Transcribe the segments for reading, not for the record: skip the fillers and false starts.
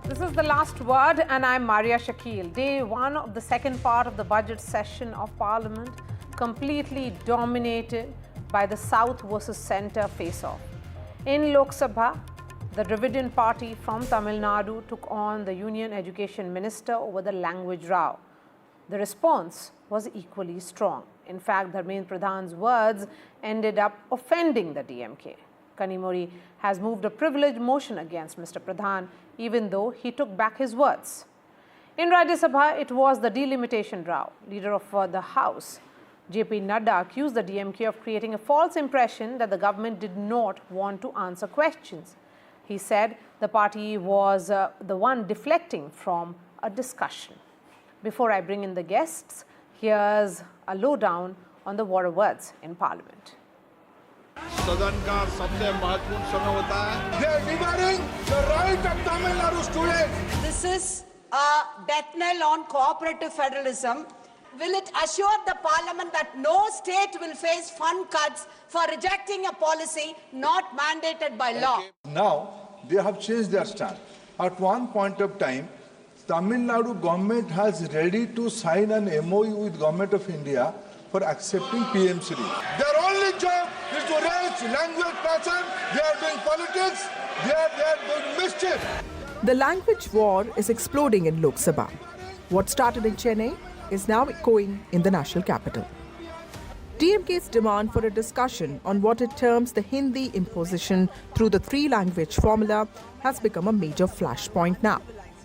This is the last word, and I'm Marya Shakil. Day one of the second part of the budget session of Parliament, completely dominated by the South versus Centre face-off. In Lok Sabha, the Dravidian party from Tamil Nadu took on the Union Education Minister over the language row. The response was equally strong. In fact, Dharmendra Pradhan's words ended up offending the DMK. Kanimori has moved a privilege motion against Mr. Pradhan, even though he took back his words. In Rajya Sabha, it was the delimitation row. Leader of the House JP Nadda accused the DMK of creating a false impression that the government did not want to answer questions. He said the party was the one deflecting from a discussion. Before I bring in the guests, here's a lowdown on the war of words in Parliament. सदन का सबसे महत्वपूर्ण समय होता है. They are devouring the right of Tamil Nadu students. This is a death knell on cooperative federalism. Will it assure the Parliament that no state will face fund cuts for rejecting a policy not mandated by law? Now they have changed their stand. At one point of time, Tamil Nadu government has ready to sign an MOU with Government of India for accepting PMCD. Their only job is to raise language passion. They are doing politics. They are doing mischief. The language war is exploding in Lok Sabha. What started in Chennai is now echoing in the national capital. DMK's demand for a discussion on what it terms the Hindi imposition through the three-language formula has become a major flashpoint now.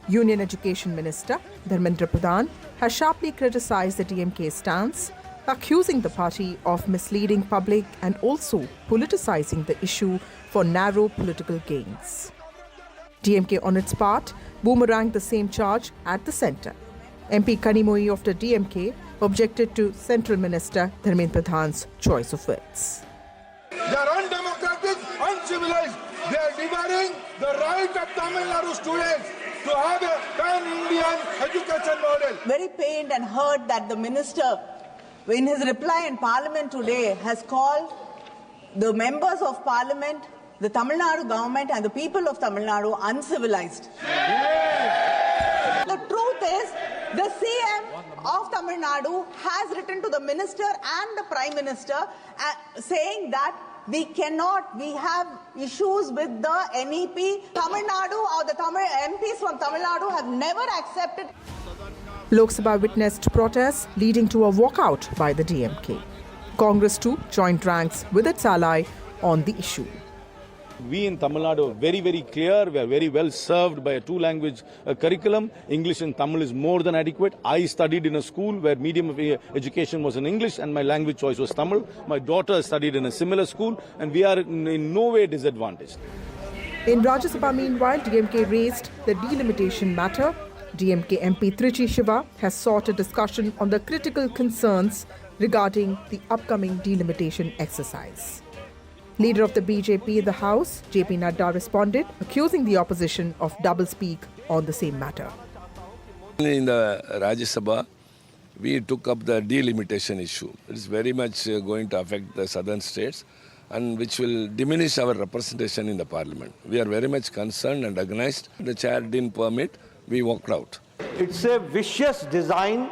Union Education Minister Dharmendra Pradhan has sharply criticized the DMK stance, accusing the party of misleading public and also politicizing the issue for narrow political gains. DMK on its part boomeranged the same charge at the centre. MP Kanimori of the DMK objected to Central Minister Dharmendra Pradhan's choice of words. They are undemocratic, uncivilized. They are devouring the right of Tamil Nadu students to have a pan-Indian education model. Very pained and hurt that the minister, in his reply in Parliament today, has called the members of Parliament, the Tamil Nadu government and the people of Tamil Nadu uncivilized. The truth is, the CM of Tamil Nadu has written to the minister and the Prime Minister saying that we have issues with the NEP. Tamil Nadu or the MPs from Tamil Nadu have never accepted. Lok Sabha witnessed protests leading to a walkout by the DMK. Congress too joined ranks with its ally on the issue. We in Tamil Nadu are very, very clear. We are very well served by a two-language curriculum. English and Tamil is more than adequate. I studied in a school where medium of education was in English and my language choice was Tamil. My daughter studied in a similar school and we are in no way disadvantaged. In Rajya Sabha, meanwhile, DMK raised the delimitation matter. DMK MP Trichy Shiva has sought a discussion on the critical concerns regarding the upcoming delimitation exercise. Leader of the BJP in the House, JP Nadda, responded, accusing the opposition of doublespeak on the same matter. In the Rajya Sabha, we took up the delimitation issue. It is very much going to affect the southern states and which will diminish our representation in the parliament. We are very much concerned and agonized. The chair didn't permit, we walked out. It's a vicious design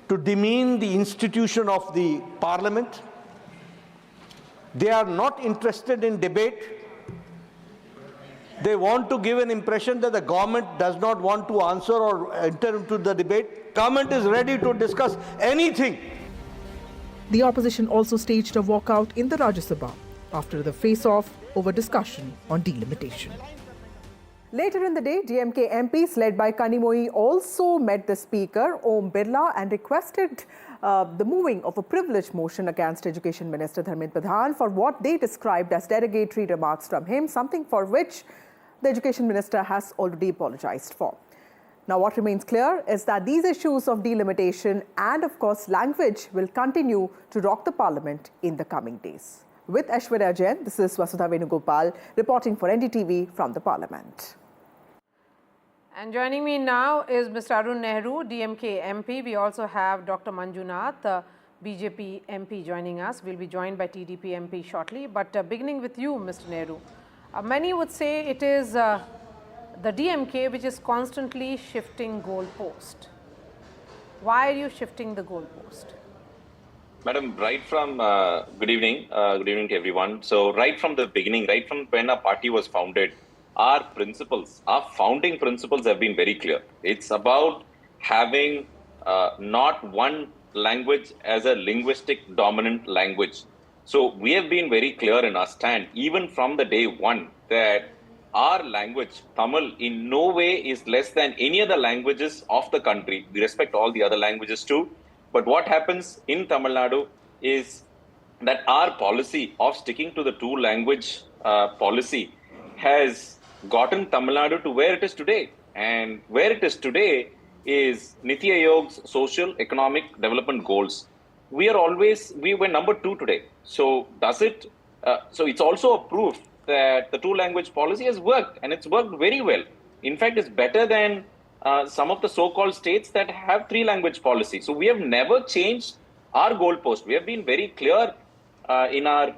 to demean the institution of the parliament. They are not interested in debate. They want to give an impression that the government does not want to answer or enter into the debate. Government is ready to discuss anything. The opposition also staged a walkout in the Rajya Sabha after the face-off over discussion on delimitation. Later in the day, DMK MPs led by Kanimori also met the Speaker, Om Birla, and requested the moving of a privilege motion against Education Minister Dharmendra Pradhan for what they described as derogatory remarks from him, something for which the Education Minister has already apologized for. Now, what remains clear is that these issues of delimitation and, of course, language will continue to rock the Parliament in the coming days. With Aishwarya Jain, this is Vasudha Venugopal reporting for NDTV from the Parliament. And joining me now is Mr. Arun Nehru, DMK MP. We also have Dr. Manjunath, BJP MP joining us. We'll be joined by TDP MP shortly. But beginning with you, Mr. Nehru, many would say it is the DMK, which is constantly shifting goalpost. Why are you shifting the goalpost? Madam, right from, good evening to everyone. So right from the beginning, right from when our party was founded, our principles, our founding principles have been very clear. It's about having not one language as a linguistic dominant language. So we have been very clear in our stand, even from the day one, that our language, Tamil, in no way is less than any other languages of the country. We respect all the other languages too. But what happens in Tamil Nadu is that our policy of sticking to the two-language policy has gotten Tamil Nadu to where it is today. And where it is today is Niti Ayog's social economic development goals. We were number 2 today. So so it's also a proof that the two-language policy has worked, and it's worked very well. In fact, it's better than some of the so-called states that have 3-language policy. So we have never changed our goalpost. We have been very clear in our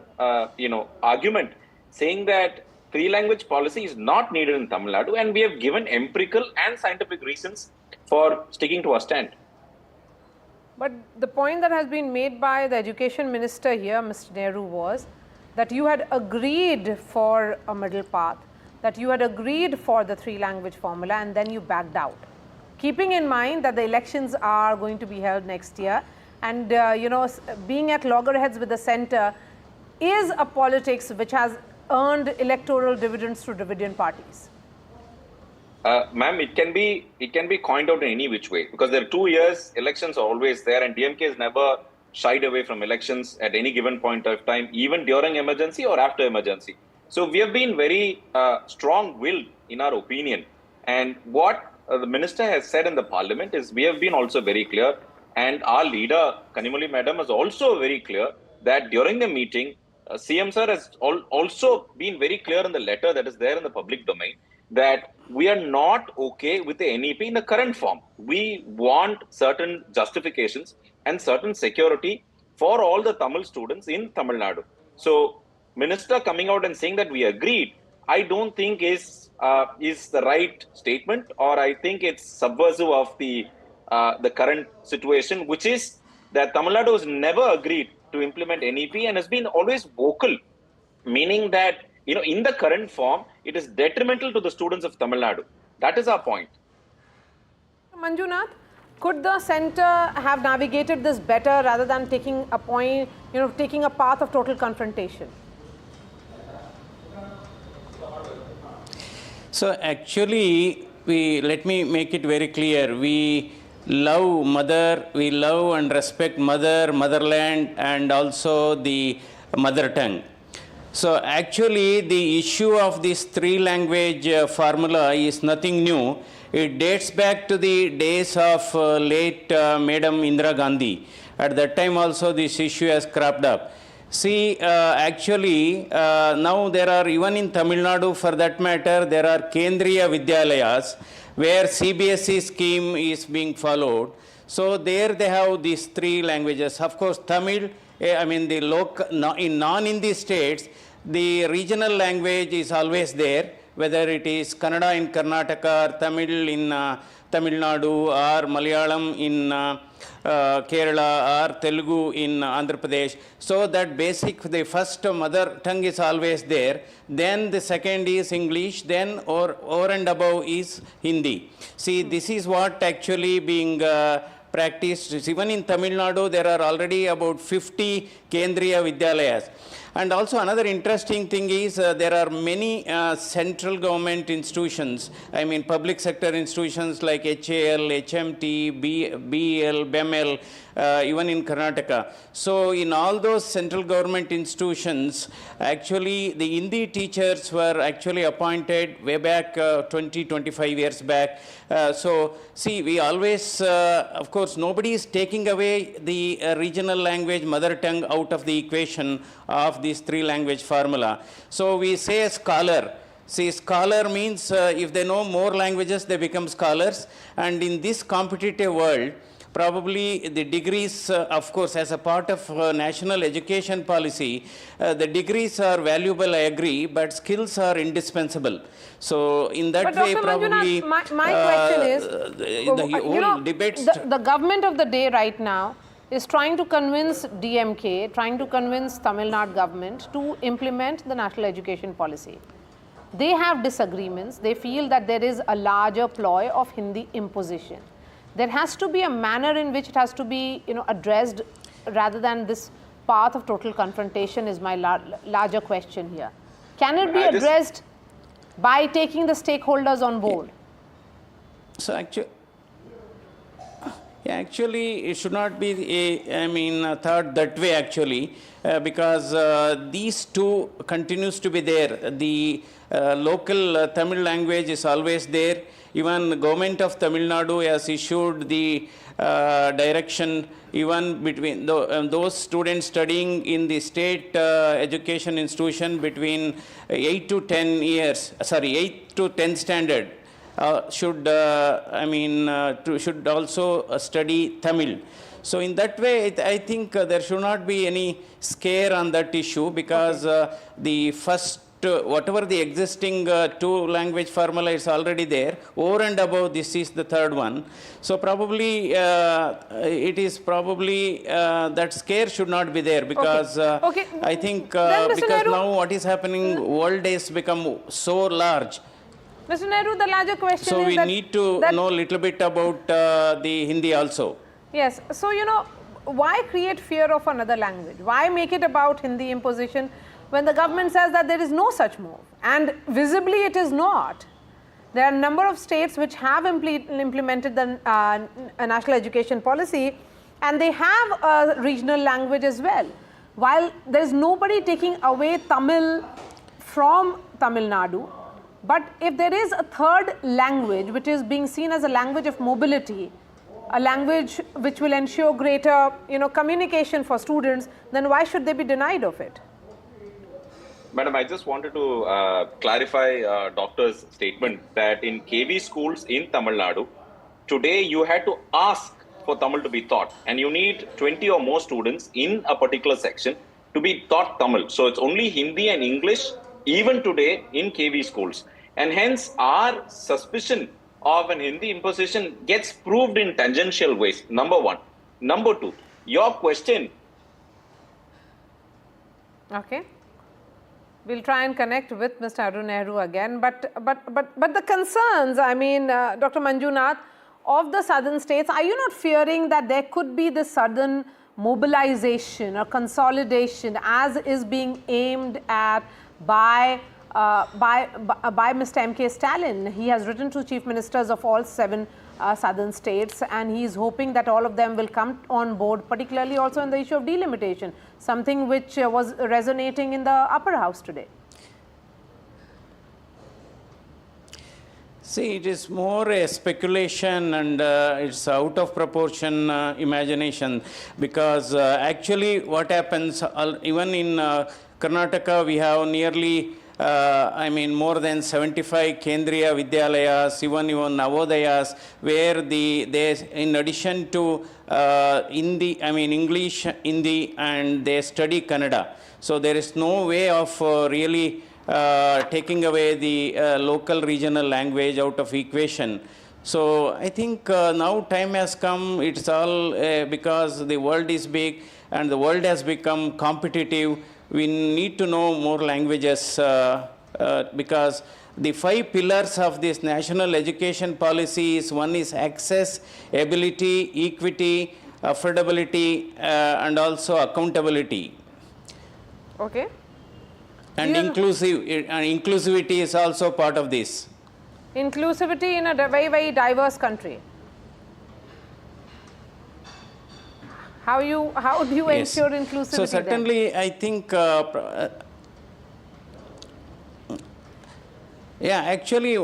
argument, saying that 3-language policy is not needed in Tamil Nadu, and we have given empirical and scientific reasons for sticking to our stand. But the point that has been made by the Education Minister here, Mr. Nehru, was that you had agreed for a middle path, that you had agreed for the 3-language formula, and then you backed out. Keeping in mind that the elections are going to be held next year, and being at loggerheads with the centre is a politics which has earned electoral dividends through dividend parties. Ma'am, it can be coined out in any which way, because there are 2 years, elections are always there, and DMK has never shied away from elections at any given point of time, even during emergency or after emergency. So we have been very strong-willed in our opinion. And what the minister has said in the parliament is we have been also very clear, and our leader, Kanimali Madam, is also very clear that during the meeting, CM sir has also been very clear in the letter that is there in the public domain that we are not okay with the NEP in the current form. We want certain justifications and certain security for all the Tamil students in Tamil Nadu. So, minister coming out and saying that we agreed, I don't think is the right statement, or I think it's subversive of the current situation, which is that Tamil Nadu has never agreed to implement NEP and has been always vocal, meaning that in the current form, it is detrimental to the students of Tamil Nadu. That is our point. Manjunath, could the centre have navigated this better rather than taking a path of total confrontation? So actually, let me make it very clear. We love mother, we love and respect mother, motherland, and also the mother tongue. So actually, the issue of this 3-language formula is nothing new. It dates back to the days of late Madam Indira Gandhi. At that time also this issue has cropped up. See, actually, now there are, even in Tamil Nadu for that matter, there are Kendriya Vidyalayas where CBSE scheme is being followed. So there they have these 3 languages. Of course, Tamil, in non-Hindi states, the regional language is always there, whether it is Kannada in Karnataka, or Tamil in Tamil Nadu, or Malayalam in Kerala, or Telugu in Andhra Pradesh. So that the first mother tongue is always there. Then the second is English, then over and above is Hindi. See, this is what actually being practiced. Even in Tamil Nadu, there are already about 50 Kendriya Vidyalayas. And also another interesting thing is there are many central government institutions, public sector institutions like HAL, HMT, BEL, BEML, even in Karnataka. So in all those central government institutions, actually the Hindi teachers were actually appointed way back 20-25 years back. So see, we always, of course, nobody is taking away the regional language, mother tongue out of the equation of this 3-language formula. So we say a scholar. See, scholar means if they know more languages, they become scholars. And in this competitive world, probably the degrees, of course, as a part of national education policy, the degrees are valuable, I agree, but skills are indispensable. So in that but way, Dr. probably Manjunath, my question is, the whole debates. the government of the day right now is trying to convince DMK, trying to convince Tamil Nadu government to implement the national education policy. They have disagreements. They feel that there is a larger ploy of Hindi imposition. There has to be a manner in which it has to be, addressed rather than this path of total confrontation is my larger question here. Can it be addressed by taking the stakeholders on board? So actually, it should not be, thought that way actually, because these two continues to be there. The local Tamil language is always there. Even the government of Tamil Nadu has issued the direction even between those students studying in the state education institution between 8 to 10 standard should also study Tamil. So in that way, I think there should not be any scare on that issue, because the first whatever the existing two language formula is already there. Over and above, this is the third one. So probably it is probably that scare should not be there, because I think because now what is happening, world has become so large. Mr. Nehru, the larger question so is we need to know a little bit about the Hindi also. Yes. So, why create fear of another language? Why make it about Hindi imposition when the government says that there is no such move? And visibly it is not. There are a number of states which have implemented the national education policy, and they have a regional language as well. While there is nobody taking away Tamil from Tamil Nadu, but if there is a third language which is being seen as a language of mobility, a language which will ensure greater communication for students, then why should they be denied of it? Madam, I just wanted to clarify doctor's statement that in KV schools in Tamil Nadu, today you had to ask for Tamil to be taught, and you need 20 or more students in a particular section to be taught Tamil. So it's only Hindi and English even today in KV schools. And hence our suspicion of an Hindi imposition gets proved in tangential ways, number one. Number two, your question. Okay. We'll try and connect with Mr. Arun Nehru again. But the concerns, Dr. Manjunath, of the southern states, are you not fearing that there could be this sudden mobilization or consolidation as is being aimed at by Mr. M.K. Stalin? He has written to chief ministers of all 7 southern states, and he is hoping that all of them will come on board, particularly also in the issue of delimitation, something which was resonating in the upper house today. See, it is more a speculation, and it's out of proportion imagination, because actually what happens, even in Karnataka, we have nearly more than 75 Kendriya Vidyalayas, even Navodayas, where they, in addition to English, Hindi, and they study Kannada. So there is no way of really taking away the local regional language out of equation. So I think now time has come. It's all because the world is big and the world has become competitive. We need to know more languages because the 5 pillars of this national education policy is: one is access, ability, equity, affordability, and also accountability. Okay. And inclusivity is also part of this. Inclusivity in a very, very diverse country. How do you ensure inclusivity? So certainly, then? I think Yeah, actually,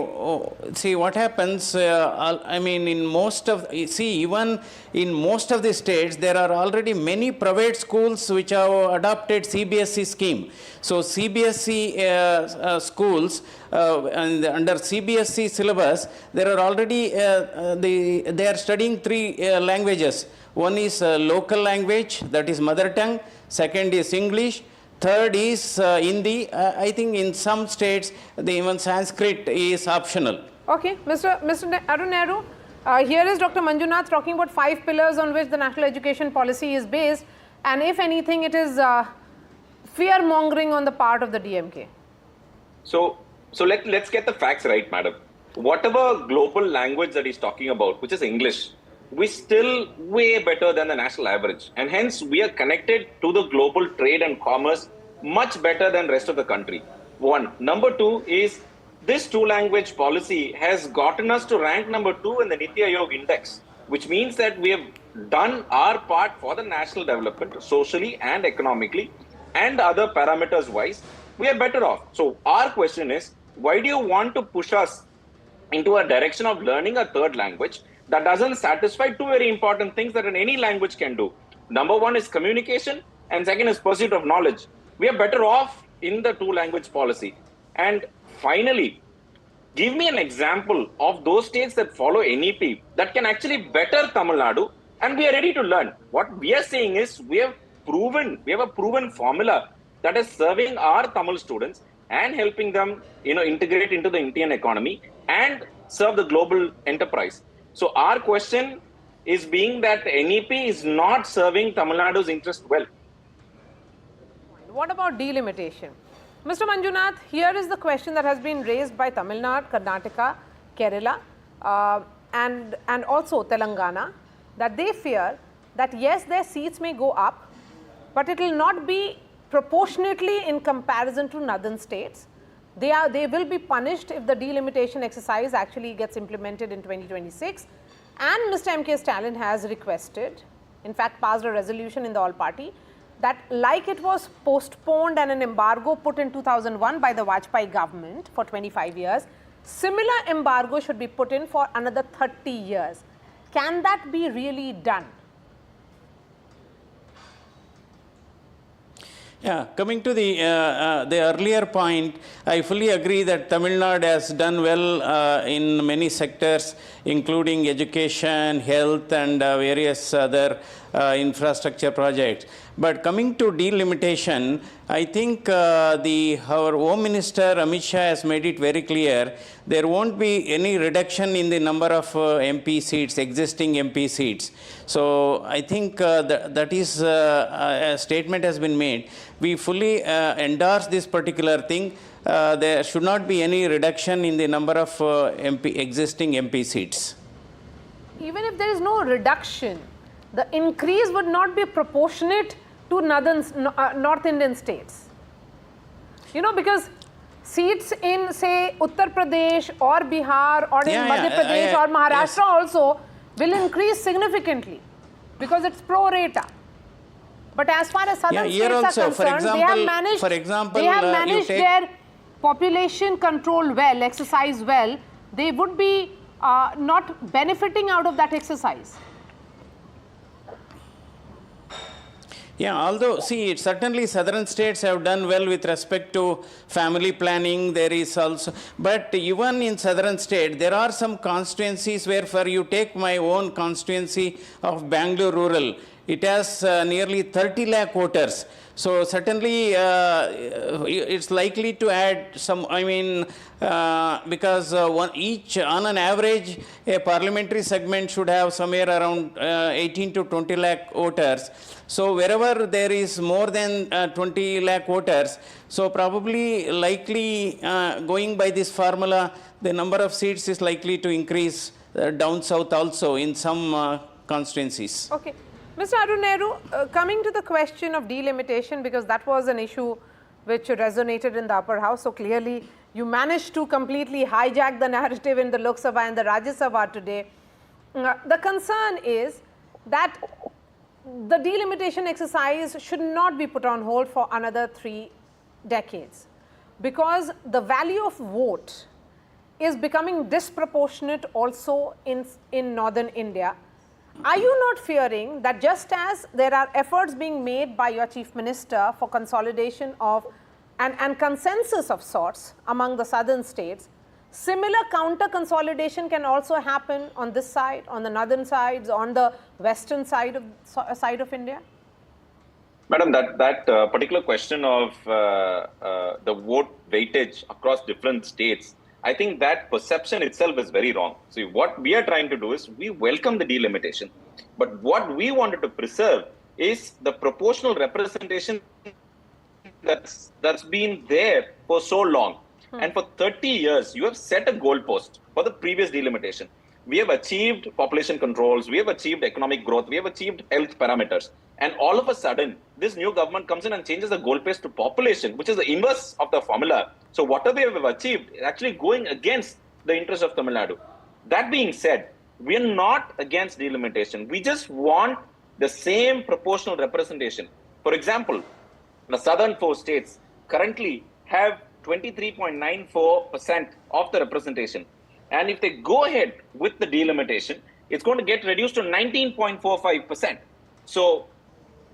see what happens, I mean, in most of, even in most of the states, there are already many private schools which have adopted CBSE scheme. So CBSE schools, and under CBSE syllabus, there are already, they are studying 3 languages. One is local language, that is mother tongue. Second is English. Third is Hindi. I think in some states, even Sanskrit is optional. Okay, Mr. Arun Nehru, here is Dr. Manjunath talking about 5 pillars on which the national education policy is based, and if anything, it is fear mongering on the part of the DMK. So let's get the facts right, madam. Whatever global language that he's talking about, which is English, we're still way better than the national average. And hence, we are connected to the global trade and commerce much better than rest of the country. One. Number 2 is this 2-language policy has gotten us to rank number 2 in the Niti Aayog index, which means that we have done our part for the national development, socially and economically, and other parameters wise, we are better off. So our question is, why do you want to push us into a direction of learning a 3rd language that doesn't satisfy 2 very important things that any language can do? Number 1 is communication, and second is pursuit of knowledge. We are better off in the 2-language policy. And finally, give me an example of those states that follow NEP that can actually better Tamil Nadu, and we are ready to learn. What we are saying is we have a proven formula that is serving our Tamil students and helping them, integrate into the Indian economy and serve the global enterprise. So our question is being that NEP is not serving Tamil Nadu's interest well. What about delimitation? Mr. Manjunath, here is the question that has been raised by Tamil Nadu, Karnataka, Kerala, and also Telangana, that they fear that yes, their seats may go up, but it will not be proportionately in comparison to northern states. They will be punished if the delimitation exercise actually gets implemented in 2026. And Mr. M.K. Stalin has requested, in fact passed a resolution in the all-party, that like it was postponed and an embargo put in 2001 by the Vajpayee government for 25 years, similar embargo should be put in for another 30 years. Can that be really done? Yeah, coming to the earlier point, I fully agree that Tamil Nadu has done well in many sectors, including education, health, and various other infrastructure projects. But coming to delimitation, I think our Home Minister Amit Shah has made it very clear there won't be any reduction in the number of MP seats, existing MP seats. So I think that is a statement has been made. We fully endorse this particular thing. There should not be any reduction in the number of existing MP seats. Even if there is no reduction, the increase would not be proportionate to North Indian states. Because seats in, say, Uttar Pradesh or Bihar or in Madhya Pradesh or Maharashtra also will increase significantly because it's pro rata. But as far as southern states are concerned, they have managed their population control well, exercise well. They would be not benefiting out of that exercise. Yeah, although, see, certainly southern states have done well with respect to family planning. There is also, but even in southern state, there are some constituencies where, for you take my own constituency of Bangalore rural, it has nearly 30 lakh voters. So certainly it's likely to add some, because on an average, a parliamentary segment should have somewhere around 18 to 20 lakh voters. So wherever there is more than 20 lakh voters, so probably likely going by this formula, the number of seats is likely to increase down south also in some constituencies. Okay. Mr. Arun Nehru, coming to the question of delimitation, because that was an issue which resonated in the upper house. So clearly, you managed to completely hijack the narrative in the Lok Sabha and the Rajya Sabha today. The concern is that the delimitation exercise should not be put on hold for another 3 decades, because the value of vote is becoming disproportionate also in northern India. Are you not fearing that just as there are efforts being made by your Chief Minister for consolidation of and consensus of sorts among the southern states, similar counter consolidation can also happen on this side, on the northern sides, on the western side of India? Madam, that particular question of the vote weightage across different states, I think that perception itself is very wrong. See, what we are trying to do is we welcome the delimitation, but what we wanted to preserve is the proportional representation that's been there for so long. And for 30 years, you have set a goalpost for the previous delimitation. We have achieved population controls, we have achieved economic growth, we have achieved health parameters. And all of a sudden, this new government comes in and changes the goalpost to population, which is the inverse of the formula. So whatever we have achieved is actually going against the interest of Tamil Nadu. That being said, we are not against delimitation. We just want the same proportional representation. For example, the southern four states currently have 23.94% of the representation. And if they go ahead with the delimitation, it's going to get reduced to 19.45%. So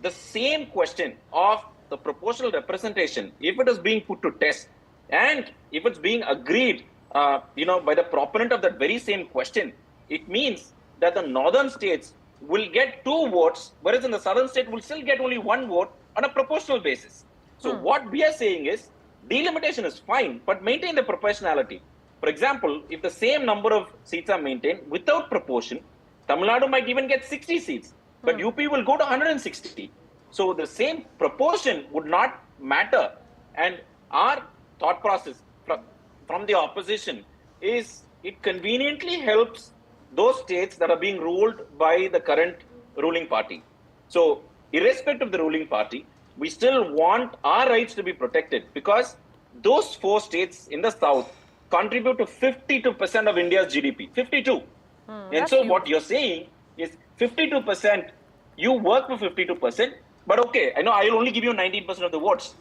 the same question of the proportional representation, if it is being put to test, and if it's being agreed, by the proponent of that very same question, it means that the northern states will get 2 votes, whereas in the southern state will still get only 1 vote on a proportional basis. So what we are saying is, delimitation is fine, but maintain the proportionality. For example, if the same number of seats are maintained without proportion, Tamil Nadu might even get 60 seats, but UP will go to 160. So the same proportion would not matter. And our thought process from the opposition is it conveniently helps those states that are being ruled by the current ruling party. So irrespective of the ruling party, we still want our rights to be protected because those 4 states in the south contribute to 52% of India's GDP. 52. And so what you're saying is 52%, you work for 52%, but okay, I know I'll only give you 19% of the votes.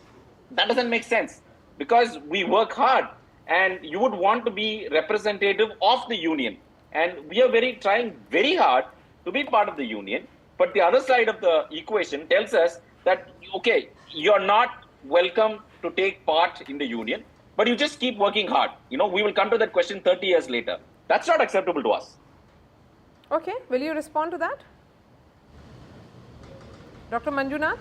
That doesn't make sense because we work hard and you would want to be representative of the union. And we are trying very hard to be part of the union. But the other side of the equation tells us that, okay, you're not welcome to take part in the union, but you just keep working hard. We will come to that question 30 years later. That's not acceptable to us. Okay, will you respond to that? Dr. Manjunath?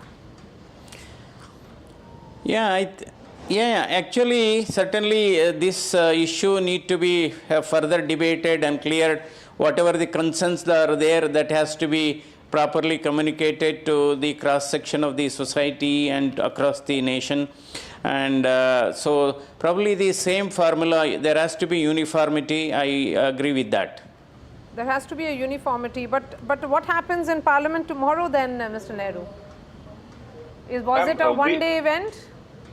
Actually, certainly this issue need to be further debated and cleared. Whatever the concerns that are there, that has to be properly communicated to the cross section of the society and across the nation. And so probably the same formula, there has to be uniformity. I agree with that. There has to be a uniformity, but what happens in Parliament tomorrow then, Mr. Nehru? Was it a one-day event,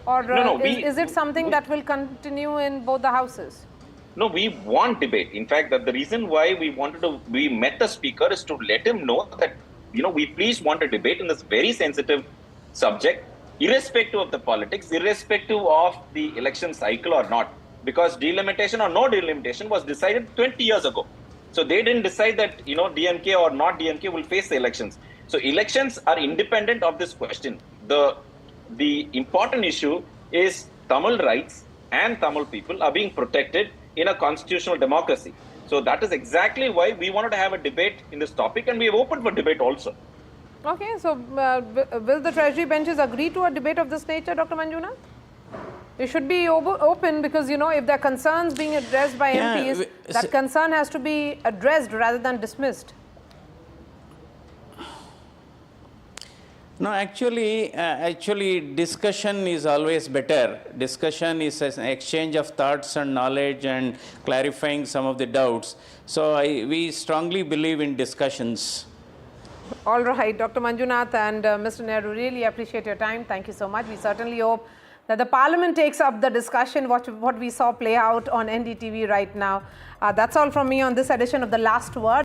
or is it something that will continue in both the houses? No, we want debate. In fact, that the reason why we met the speaker is to let him know that, we please want a debate in this very sensitive subject, irrespective of the politics, irrespective of the election cycle or not, because delimitation or no delimitation was decided 20 years ago. So they didn't decide that, DMK or not DMK will face the elections. So elections are independent of this question. The important issue is Tamil rights and Tamil people are being protected in a constitutional democracy. So that is exactly why we wanted to have a debate in this topic, and we have opened for debate also. Okay, so will the Treasury benches agree to a debate of this nature, Dr. Manjunath? It should be open because, if there are concerns being addressed by MPs, that concern has to be addressed rather than dismissed. No, actually, discussion is always better. Discussion is an exchange of thoughts and knowledge and clarifying some of the doubts. So we strongly believe in discussions. All right, Dr. Manjunath and Mr. Nehru, really appreciate your time. Thank you so much. We certainly hope that the Parliament takes up the discussion, what we saw play out on NDTV right now. That's all from me on this edition of The Last Word.